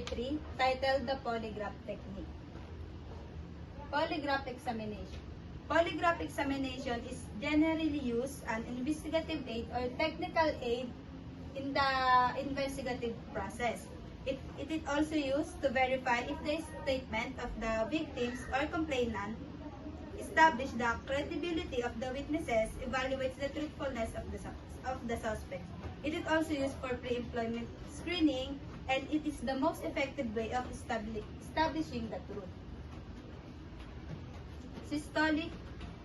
3, titled The Polygraph Technique. Polygraph examination. Polygraph examination is generally used an investigative aid or technical aid in the investigative process. It is also used to verify if the statement of the victims or complainant establish the credibility of the witnesses, evaluates the truthfulness of the suspect. It is also used for pre-employment screening, and it is the most effective way of establishing the truth.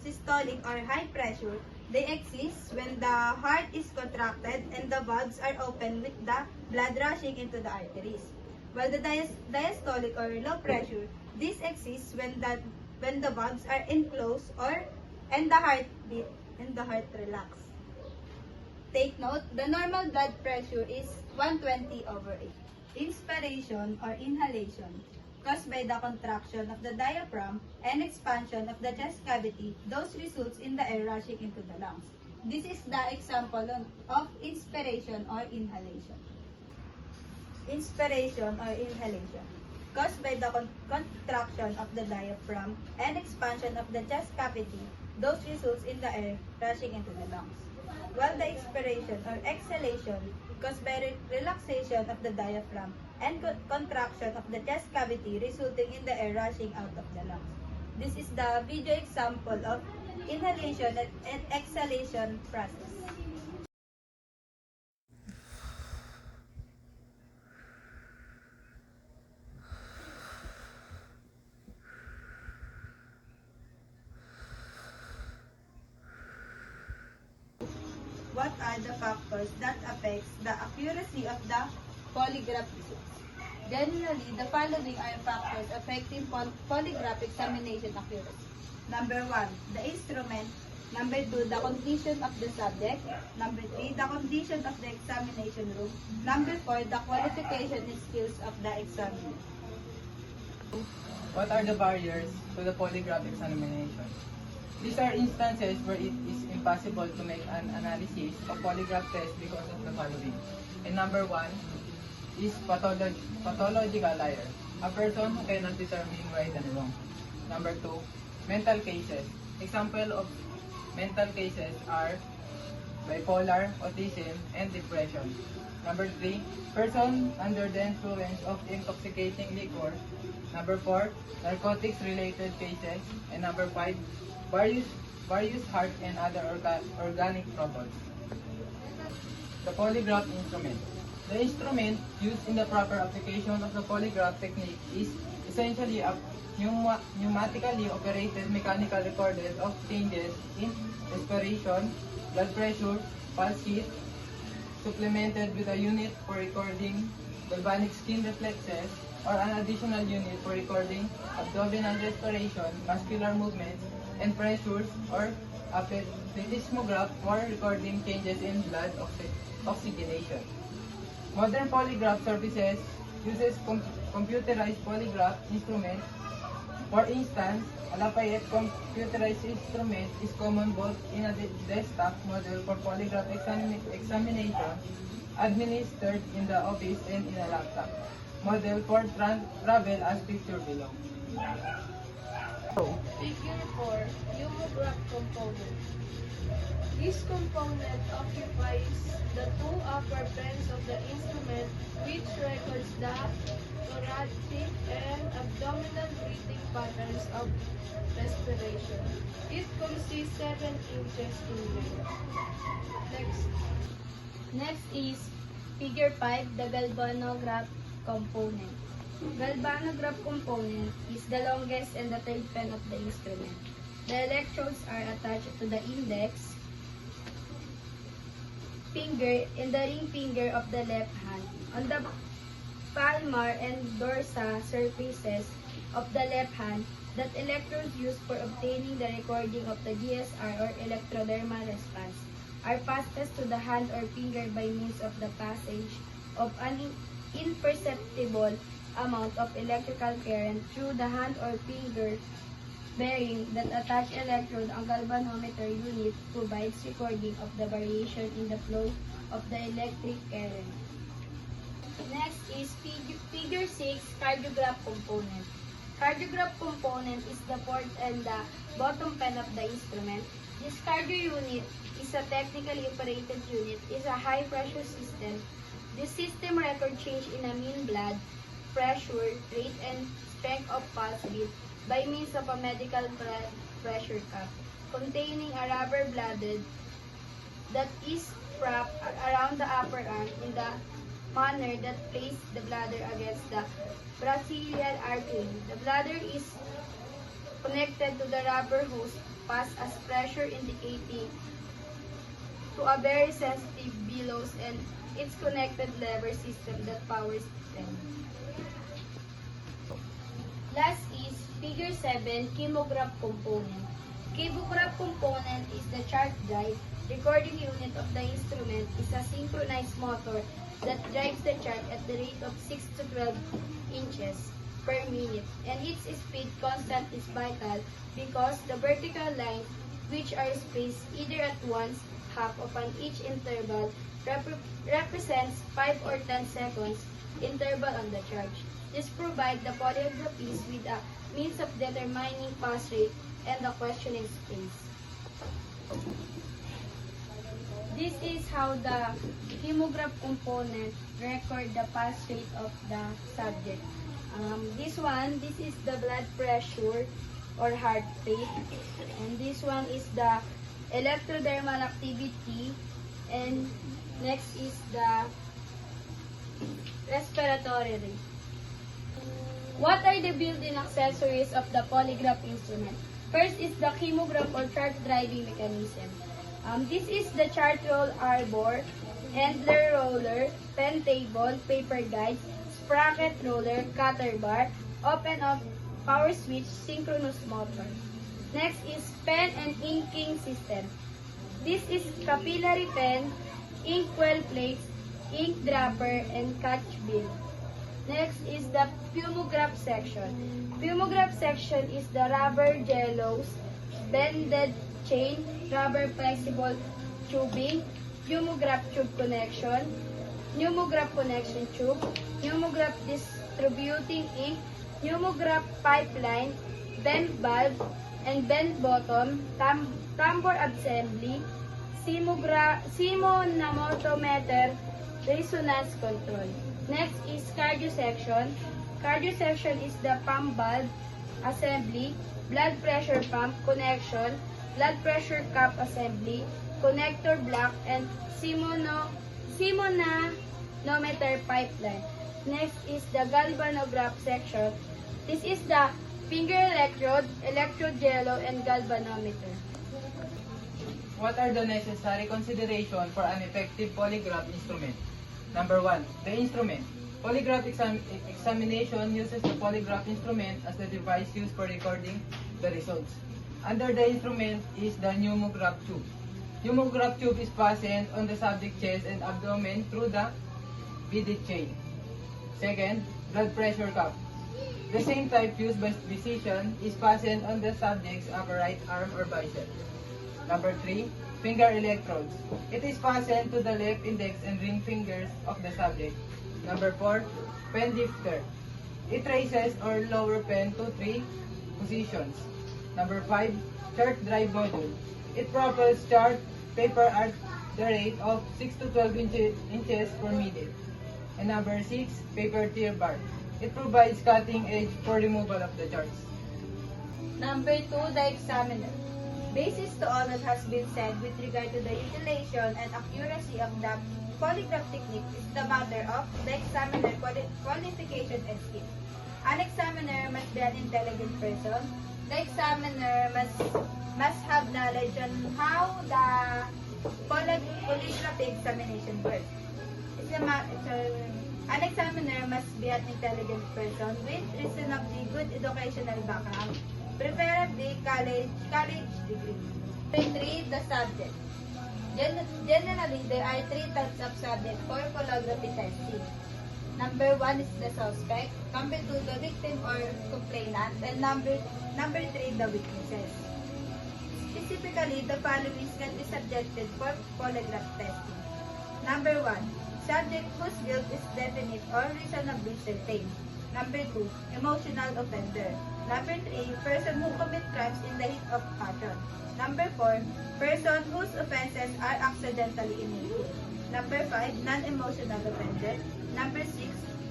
Systolic or high pressure, they exist when the heart is contracted and the valves are open with the blood rushing into the arteries. While the diastolic or low pressure, this exists when the valves are enclosed and the heart relax. Take note, the normal blood pressure is 120/8. Inspiration or inhalation, caused by the contraction of the diaphragm and expansion of the chest cavity, those results in the air rushing into the lungs. This is the example of inspiration or inhalation. Inspiration or inhalation, caused by the contraction of the diaphragm and expansion of the chest cavity, those results in the air rushing into the lungs. While the expiration or exhalation, caused by relaxation of the diaphragm and contraction of the chest cavity, resulting in the air rushing out of the lungs. This is the video example of inhalation and exhalation process. What are the factors that affects the accuracy of the polygraph results? Generally, the following are factors affecting polygraph examination accuracy. Number 1, the instrument. Number 2, the condition of the subject. Number 3, the condition of the examination room. Number 4, the qualification and skills of the examiner. What are the barriers to the polygraph examination? These are instances where it is impossible to make an analysis of polygraph test because of the following. And number 1 is pathological liar, a person who cannot determine right and wrong. Number 2, mental cases. Example of mental cases are bipolar, autism, and depression. Number 3, person under the influence of intoxicating liquor. Number 4, narcotics-related cases. And number 5, various heart and other organic troubles. The polygraph instrument. The instrument used in the proper application of the polygraph technique is essentially a pneumatically operated mechanical recorder of changes in respiration, blood pressure, pulse rate, supplemented with a unit for recording galvanic skin reflexes, or an additional unit for recording abdominal respiration, muscular movements, and pressures, or a plethysmograph for recording changes in blood oxygenation. Modern polygraph services uses computerized polygraph instrument. For instance, a Lafayette computerized instrument is common both in a desktop model for polygraph examination administered in the office and in a laptop model for travel as pictured below. Figure 4, pneumograph component. This component occupies the two upper pens of the instrument, which records the thoracic and abdominal breathing patterns of respiration. It consists 7 inches in length. Next is Figure 5, the galvanograph component. Galvanograph component is the longest and the third pen of the instrument. The electrodes are attached to the index finger and the ring finger of the left hand. On the palmar and dorsal surfaces of the left hand, that electrodes used for obtaining the recording of the DSR or electrodermal response are passed to the hand or finger by means of the passage of an imperceptible amount of electrical current through the hand or finger bearing that attached electrode. Ang galvanometer unit provides recording of the variation in the flow of the electric current. Next is figure 6, cardiograph component. Cardiograph component is the port and the bottom pen of the instrument. This cardio unit is a technically operated unit, is a high pressure system. This system record change in a mean blood pressure, rate, and strength of pulse beat by means of a medical pressure cuff containing a rubber bladed that is wrapped around the upper arm in the manner that place the bladder against the brachial artery. The bladder is connected to the rubber hose pass as pressure indicating to a very sensitive bellows and its connected lever system that powers them. Last is figure 7, chemograph component. Chemograph component is the chart drive. Recording unit of the instrument is a synchronized motor that drives the chart at the rate of 6 to 12 inches per minute, and its speed constant is vital because the vertical lines, which are spaced either at once half upon each interval, represents 5 or 10 seconds interval on the chart. This provides the polygraphist with a means of determining pass rate and the questioning space. This is how the chemograph component record the pass rate of the subject. This is the blood pressure or heart rate, and this one is the electrodermal activity, and next is the respiratory rate. What are the built-in accessories of the polygraph instrument? First is the chemograph or chart driving mechanism. This is the chart roll arbor, Endler roller, pen table, paper guide, sprocket roller, cutter bar, open-off, power switch, synchronous motor. Next is pen and inking system. This is capillary pen, inkwell plates, ink dropper, and catch bill. Next is the pneumograph section. Pneumograph section is the rubber jellos, bended chain, rubber flexible tubing, pneumograph tube connection, pneumograph connection tube, pneumograph distributing ink, pneumograph pipeline, bend valve and bend bottom, tambour assembly, simonometer, resonance control. Next is cardio section. Cardio section is the pump valve assembly, blood pressure pump connection, blood pressure cup assembly, connector block, and simonometer pipeline. Next is the galvanograph section. This is the finger electrode jello, and galvanometer. What are the necessary considerations for an effective polygraph instrument? Number 1, the instrument. Polygraph examination uses the polygraph instrument as the device used for recording the results. Under the instrument is the pneumograph tube. Pneumograph tube is fastened on the subject chest and abdomen through the beaded chain. Second, blood pressure cuff. The same type used by physician is fastened on the subject's upper right arm or bicep. Number 3, finger electrodes. It is fastened to the left index and ring fingers of the subject. Number 4, pen lifter. It raises or lower pen to 3 positions. Number 5, chart drive module. It propels chart paper at the rate of 6 to 12 inches per minute. And number 6, paper tear bar. It provides cutting edge for removal of the charts. Number 2, the examiner. Basis to all that has been said with regard to the utilization and accuracy of the polygraph technique is the matter of the examiner qualification and skill. An examiner must be an intelligent person. The examiner must have knowledge on how the polygraphic examination works. An examiner must be an intelligent person with reasonably good educational background, preferably college degree. Number 3, the subject. Generally, there are 3 types of subject for polygraphy testing. Number 1 is the suspect, number 2, the victim or complainant, and number 3, the witnesses. Specifically, the following can be subjected for polygraph testing. Number 1, subject whose guilt is definite or reasonably certain. Number 2, emotional offender. Number 3, person who commit crimes in the heat of passion. Number 4, person whose offenses are accidentally committed. Number 5, non-emotional offender. Number 6,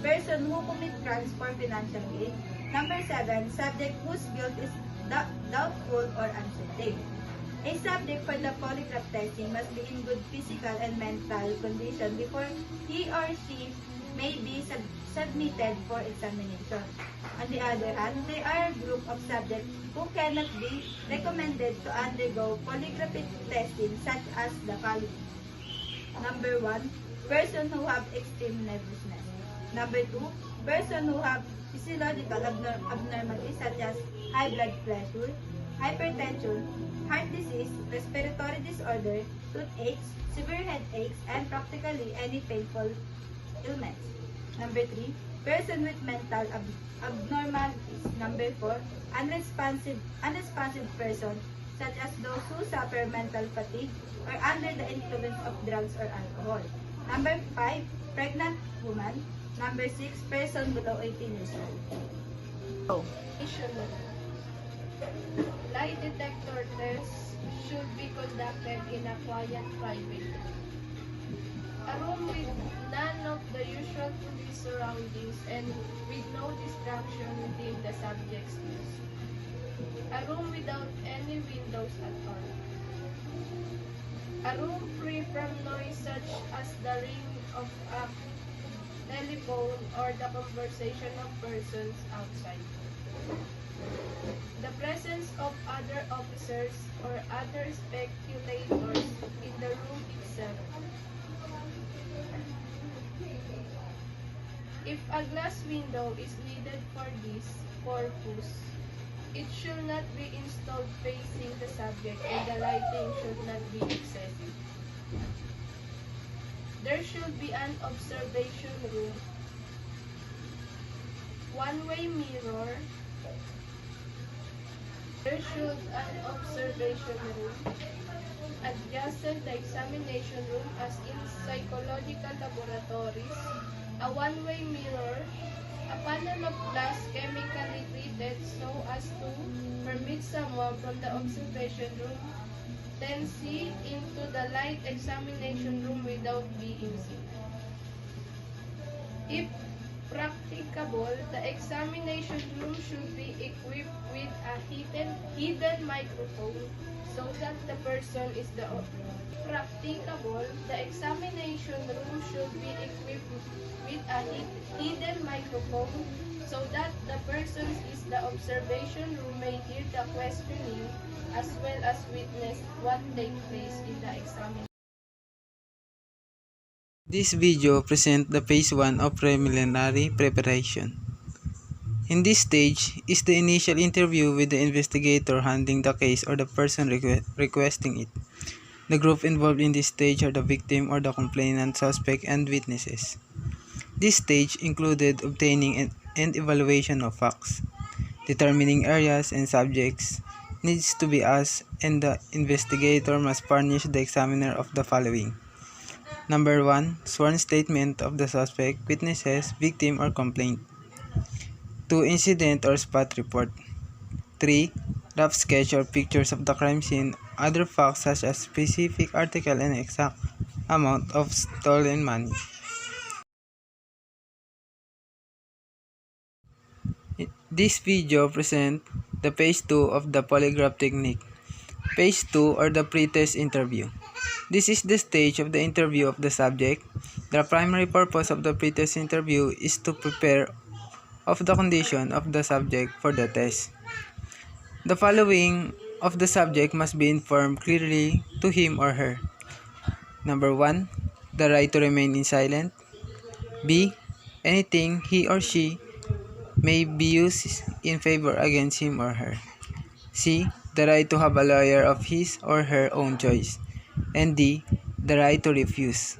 person who commit crimes for financial gain. Number 7, subject whose guilt is doubtful or uncertain. A subject for the polygraph testing must be in good physical and mental condition before he or she may be submitted for examination. On the other hand, there are a group of subjects who cannot be recommended to undergo polygraphic testing such as the following. Number 1, person who have extreme nervousness. Number 2, person who have physiological abnormalities such as high blood pressure, hypertension, heart disease, respiratory disorder, toothaches, severe headaches, and practically any painful ailments. Number 3, person with mental abnormalities. Number 4, unresponsive person such as those who suffer mental fatigue or under the influence of drugs or alcohol. Number 5, pregnant woman. Number 6, person below 18 years old. Additionally, lie detector tests should be conducted in a quiet, private a room with none of the usual police surroundings and with no distraction within the subject's use. A room without any windows at all. A room free from noise such as the ring of a telephone or the conversation of persons outside. The presence of other officers or other speculators in the room itself. If a glass window is needed for this purpose, it should not be installed facing the subject and the lighting should not be excessive. There should be an observation room, one-way mirror. There should an observation room adjacent the examination room as in psychological laboratories, a one-way mirror, a panel of glass chemically treated so as to permit someone from the observation room then see into the light examination room without being seen. If practicable, the examination room should be equipped with a hidden microphone so that the person is the practicable, the examination room should be equipped with a hidden microphone so that the person is the observation room may hear the questioning as well as witness what takes place in the examination. This video presents the phase 1 of preliminary preparation. In this stage is the initial interview with the investigator handling the case or the person requesting it. The group involved in this stage are the victim or the complainant, suspect, and witnesses. This stage included obtaining and evaluation of facts, determining areas and subjects needs to be asked, and the investigator must furnish the examiner of the following. Number 1, sworn statement of the suspect, witnesses, victim, or complaint. 2, incident or spot report. 3, rough sketch or pictures of the crime scene, other facts such as specific article and exact amount of stolen money. This video presents the phase 2 of the polygraph technique. Phase 2 or the pre-test interview. This is the stage of the interview of the subject. The primary purpose of the pre-test interview is to prepare of the condition of the subject for the test. The following of the subject must be informed clearly to him or her. Number 1, the right to remain in silent. B, anything he or she may be used in favor against him or her. C, the right to have a lawyer of his or her own choice. And D, the right to refuse.